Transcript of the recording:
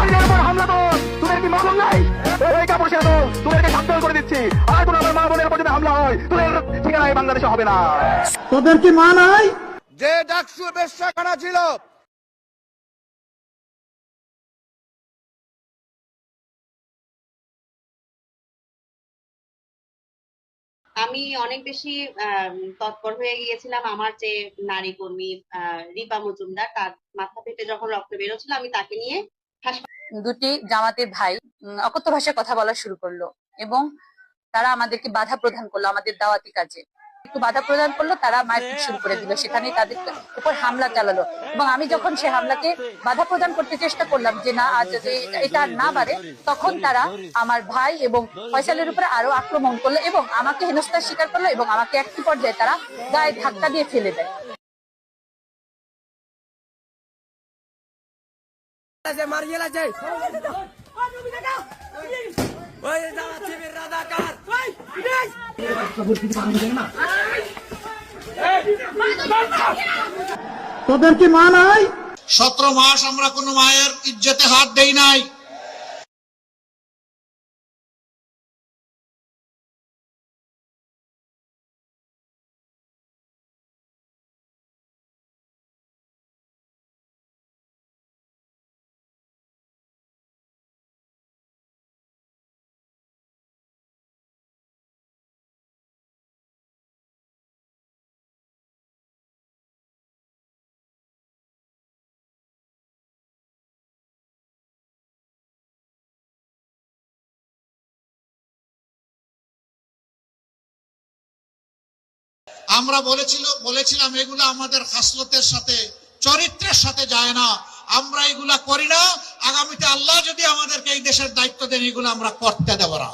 নারীদের উপর হামলা তো তোদের কি মা বোন নাই? এই কাপড় সে তো তোদেরকে সাবধান করে দিচ্ছি, আর কোনো আমার মা বোনের উপর যদি হামলা হয় তোদের ঠিকানা এই বাংলাদেশে হবে না। তোদের কি মা নাই? যে ডাকসু বেশ্যাখানা ছিল, আমি অনেক বেশি তৎপর হয়ে গিয়েছিলাম। আমার যে নারী কর্মী রিপা মজুমদার, তার মাথা পেটে যখন রক্ত বেরোচ্ছিল, আমি তাকে নিয়ে দুটি জামাতের ভাই অকথ্য ভাষায় কথা বলা শুরু করলো এবং তারা আমাদেরকে বাধা প্রদান করলো আমাদের দাওয়াতি কাজে। একটু বাধা প্রদান করলো, তারা মারপিট শুরু করে দিল, সেখানে তাদের উপর হামলা চালালো। এবং আমি যখন সে হামলাকে বাধা প্রদান করতে চেষ্টা করলাম যে না, আজ যদি এটা না বাড়ে, তখন তারা আমার ভাই এবং ফয়সালের উপরে আরো আক্রমণ করলো এবং আমাকে হেনস্থার শিকার করলো এবং আমাকে একটি পর্যায়ে তারা গায়ে ধাক্কা দিয়ে ফেলে দেয়। তোদের কি মা নাই? 17 মাস আমরা কোন মায়ের ইজ্জতে হাত দেই নাই। আমরা বলেছিলাম এগুলা আমাদের খাসলতের সাথে, চরিত্রের সাথে যায় না, আমরা এগুলা করি না। আগামীতে আল্লাহ যদি আমাদেরকে এই দেশের দায়িত্ব দেন, এগুলো আমরা করতে দেব না।